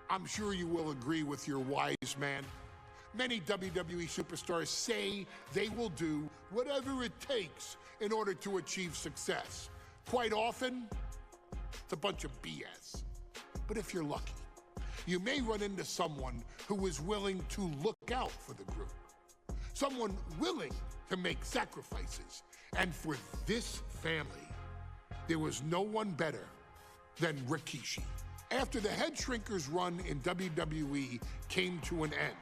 I'm sure you will agree with your wise man. Many WWE superstars say they will do whatever it takes in order to achieve success. Quite often, it's a bunch of BS. But if you're lucky, you may run into someone who is willing to look out for the group. Someone willing to make sacrifices. And for this family, there was no one better than Rikishi. After the Head Shrinkers run in WWE came to an end,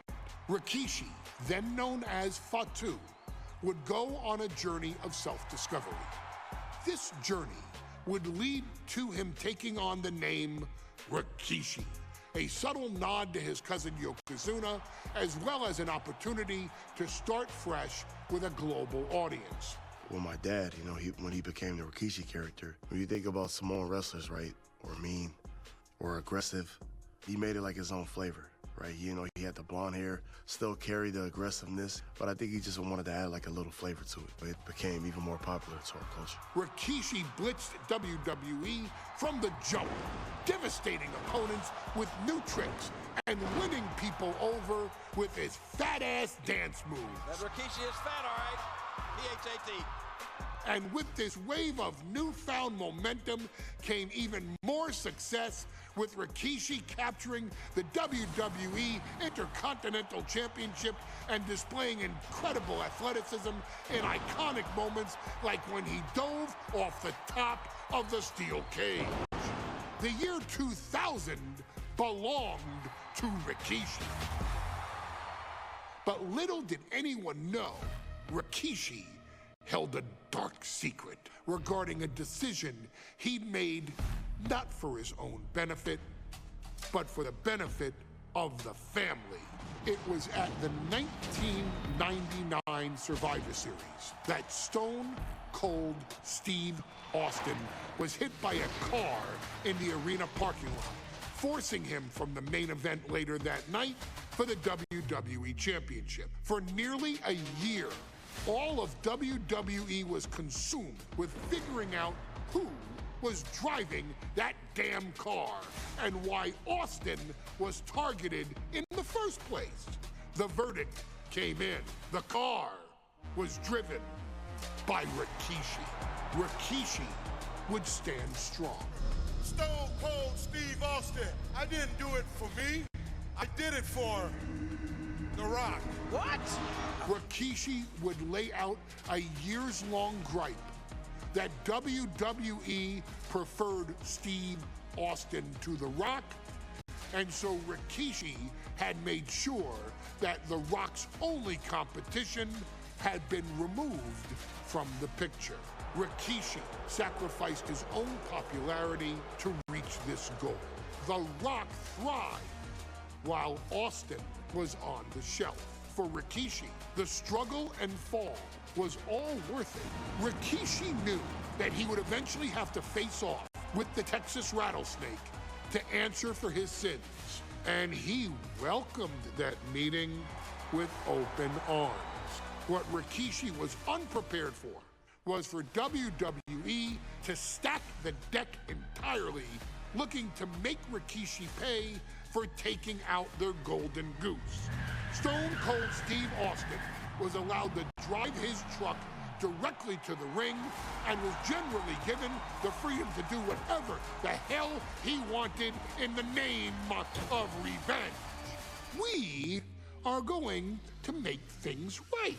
Rikishi, then known as Fatu, would go on a journey of self-discovery. This journey would lead to him taking on the name Rikishi, a subtle nod to his cousin Yokozuna, as well as an opportunity to start fresh with a global audience. Well, my dad, when he became the Rikishi character, when you think about Samoan wrestlers, right, or mean, or aggressive, he made it like his own flavor, right? He had the blonde hair, still carried the aggressiveness, but I think he just wanted to add like a little flavor to it. It became even more popular to our culture. Rikishi blitzed WWE from the jump, devastating opponents with new tricks and winning people over with his fat-ass dance moves. That Rikishi is fat, all right. P-H-A-T. And with this wave of newfound momentum came even more success, with Rikishi capturing the WWE Intercontinental Championship and displaying incredible athleticism in iconic moments like when he dove off the top of the steel cage. The year 2000 belonged to Rikishi. But little did anyone know, Rikishi held a dark secret regarding a decision he'd made not for his own benefit, but for the benefit of the family. It was at the 1999 Survivor Series that Stone Cold Steve Austin was hit by a car in the arena parking lot, forcing him from the main event later that night for the WWE Championship. For nearly a year, all of WWE was consumed with figuring out who was driving that damn car and why Austin was targeted in the first place. The verdict came in. The car was driven by Rikishi. Rikishi would stand strong. Stone Cold Steve Austin, I didn't do it for me. I did it for The Rock. What? Rikishi would lay out a years-long gripe that WWE preferred Steve Austin to The Rock, and so Rikishi had made sure that The Rock's only competition had been removed from the picture. Rikishi sacrificed his own popularity to reach this goal. The Rock thrived while Austin was on the shelf. For Rikishi, the struggle and fall was all worth it. Rikishi knew that he would eventually have to face off with the Texas Rattlesnake to answer for his sins, and he welcomed that meeting with open arms. What Rikishi was unprepared for was for WWE to stack the deck entirely, looking to make Rikishi pay for taking out their golden goose. Stone Cold Steve Austin was allowed to drive his truck directly to the ring and was generally given the freedom to do whatever the hell he wanted in the name of revenge. We are going to make things right.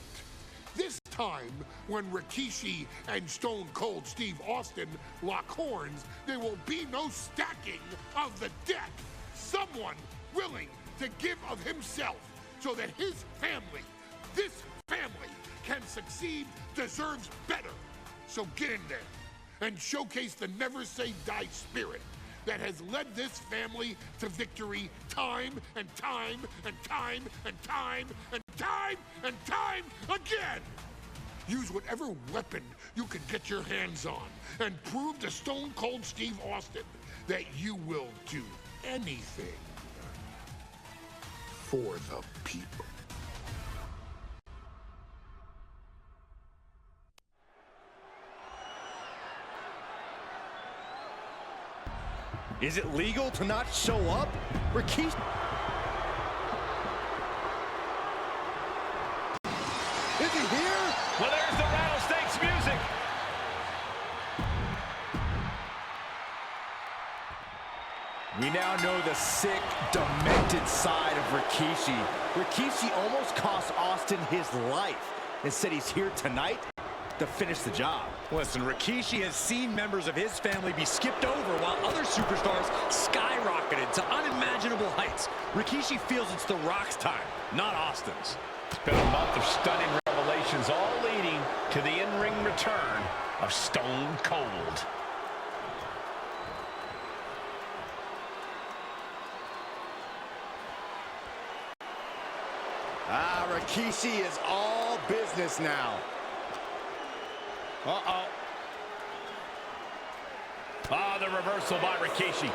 This time, when Rikishi and Stone Cold Steve Austin lock horns, there will be no stacking of the deck. Someone willing to give of himself so that his family, this family, can succeed, deserves better. So get in there and showcase the never say die spirit that has led this family to victory time and time and time and time and time and time again. Use whatever weapon you can get your hands on and prove to Stone Cold Steve Austin that you will do anything for the people. Is it legal to not show up? Rikishi. Is he here? Well, there's the rattlesnakes music. We now know the sick, demented side of Rikishi. Rikishi almost cost Austin his life. Instead, he's here tonight to finish the job. Listen, Rikishi has seen members of his family be skipped over while other superstars skyrocketed to unimaginable heights. Rikishi feels it's The Rock's time, not Austin's. It's been a month of stunning revelations, all leading to the in-ring return of Stone Cold. Rikishi is all business now. Uh-oh. The reversal by Rikishi.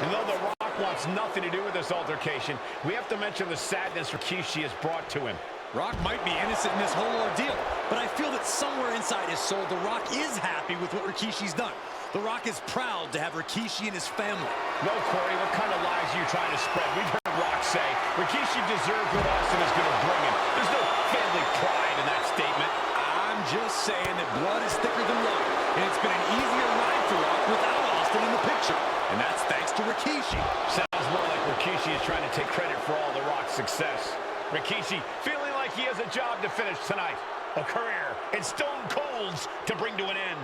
And though The Rock wants nothing to do with this altercation, we have to mention the sadness Rikishi has brought to him. Rock might be innocent in this whole ordeal, but I feel that somewhere inside his soul, The Rock is happy with what Rikishi's done. The Rock is proud to have Rikishi and his family. No, Corey, what kind of lies are you trying to spread? We've heard Rock say Rikishi deserves what Austin is going to bring him. There's no family pride in that statement. I'm just saying that blood is thicker than water, and it's been an easier ride for Rock without Austin in the picture. And that's thanks to Rikishi. Sounds more like Rikishi is trying to take credit for all The Rock's success. Rikishi feeling like he has a job to finish tonight. A career in Stone Cold's to bring to an end.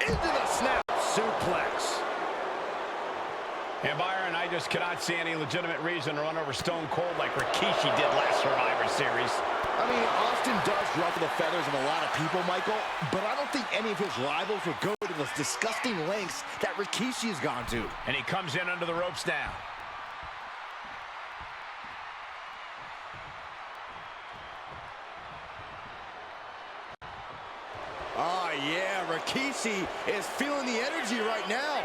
Into the snap suplex. And Byron, I just cannot see any legitimate reason to run over Stone Cold like Rikishi did last Survivor Series. I mean, Austin does ruffle the feathers of a lot of people, Michael, but I don't think any of his rivals would go to those disgusting lengths that Rikishi has gone to. And he comes in under the ropes now. Oh, yeah, Rikishi is feeling the energy right now.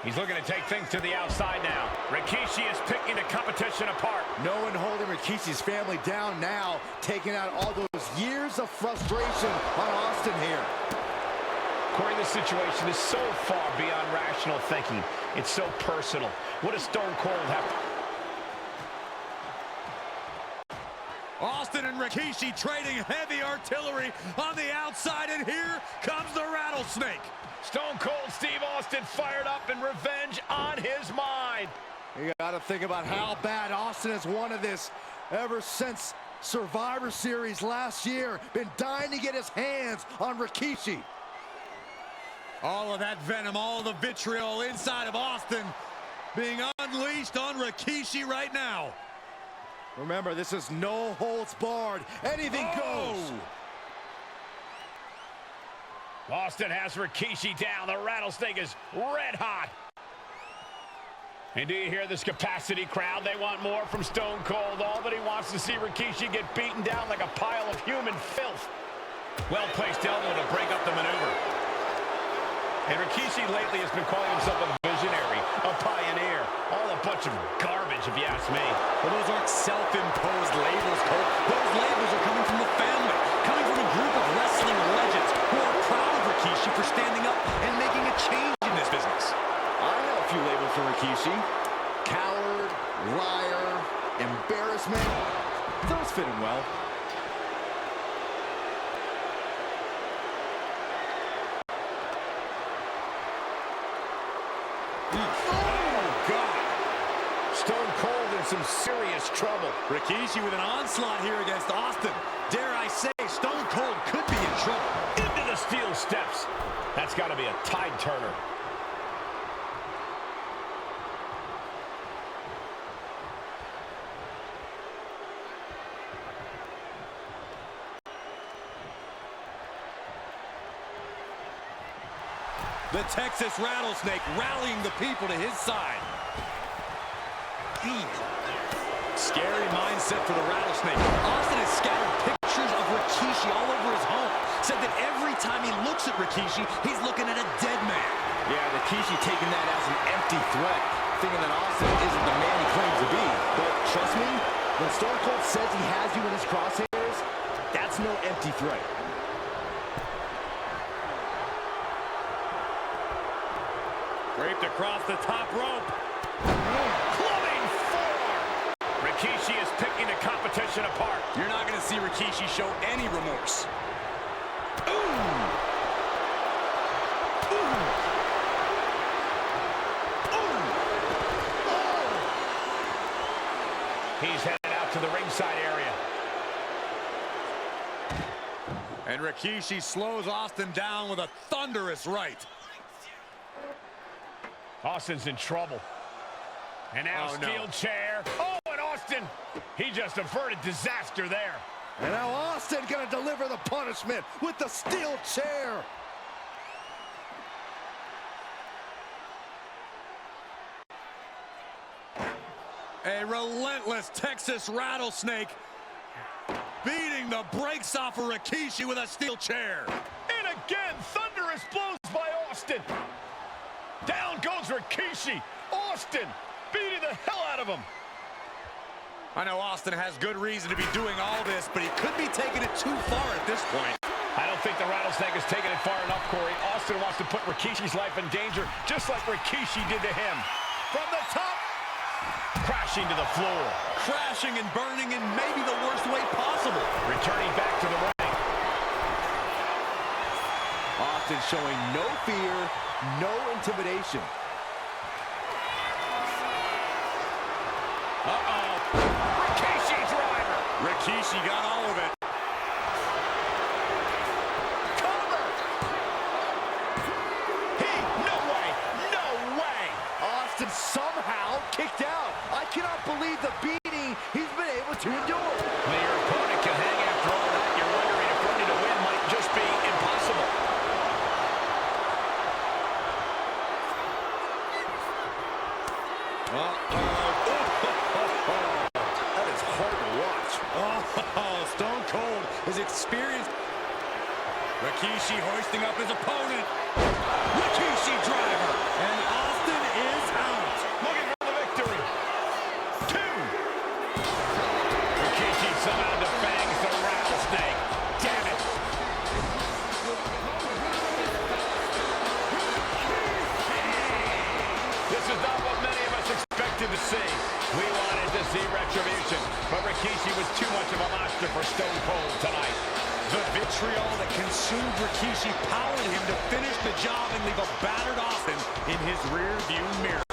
He's looking to take things to the outside now. Rikishi is picking the competition apart. No one holding Rikishi's family down now, taking out all those years of frustration on Austin here. Corey, this situation is so far beyond rational thinking. It's so personal. What does Stone Cold have to... Austin and Rikishi trading heavy artillery on the outside, and here comes the rattlesnake. Stone Cold Steve Austin fired up and revenge on his mind. You gotta think about how bad Austin has wanted this ever since Survivor Series last year. Been dying to get his hands on Rikishi. All of that venom, all the vitriol inside of Austin being unleashed on Rikishi right now. Remember, this is no holds barred. Anything goes. Austin has Rikishi down. The rattlesnake is red hot. And do you hear this capacity crowd? They want more from Stone Cold. All that he wants to see Rikishi get beaten down like a pile of human filth. Well-placed elbow to break up the maneuver. And Rikishi lately has been calling himself a visionary, a pioneer. All a bunch of garbage, if you ask me. Well, those aren't self-imposed labels, Cole. Those labels are coming from the family, coming from a group of wrestling legends who are proud of Rikishi for standing up and making a change in this business. I know a few labels for Rikishi. Coward, liar, embarrassment. Those fit him well. Stone Cold in some serious trouble. Rikishi with an onslaught here against Austin. Dare I say, Stone Cold could be in trouble. Into the steel steps. That's got to be a tide turner. The Texas Rattlesnake rallying the people to his side. Scary mindset for the Rattlesnake. Austin has scattered pictures of Rikishi all over his home. Said that every time he looks at Rikishi, he's looking at a dead man. Yeah, Rikishi taking that as an empty threat, thinking that Austin isn't the man he claims to be. But trust me, when Stone Cold says he has you in his crosshairs, that's no empty threat. Draped across the top rope. Clubbing four. Rikishi is picking the competition apart. You're not going to see Rikishi show any remorse. Ooh. He's headed out to the ringside area. And Rikishi slows Austin down with a thunderous right. Austin's in trouble. And now steel chair. Oh, and Austin, he just averted disaster there. And now Austin gonna deliver the punishment with the steel chair. A relentless Texas rattlesnake beating the brakes off of Rikishi with a steel chair. And again, thunderous blows by Austin. Down goes Rikishi. Austin beating the hell out of him. I know Austin has good reason to be doing all this, but he could be taking it too far at this point. I don't think the rattlesnake has taken it far enough, Corey. Austin wants to put Rikishi's life in danger, just like Rikishi did to him. From the top, crashing to the floor. Crashing and burning in maybe the worst way possible. Returning back to the ring. Austin showing no fear, no intimidation. Uh-oh. Rikishi driver. Rikishi got all of it. Cover. No way. No way. Austin somehow kicked out. I cannot believe the beating he's been able to endure. When your opponent can hang after all that, you're wondering if running to win might just be impossible. That is hard to watch. Oh, Stone Cold is experienced. Rikishi hoisting up his opponent. Rikishi driver. And Austin is out. Looking for the victory. 2. Rikishi somehow defangs the rattlesnake. Damn it. This is not what many of us expected to see. We wanted to see retribution, but Rikishi was too much of a monster for Stone Cold tonight. The vitriol that consumed Rikishi powered him to finish the job and leave a battered Austin in his rear-view mirror.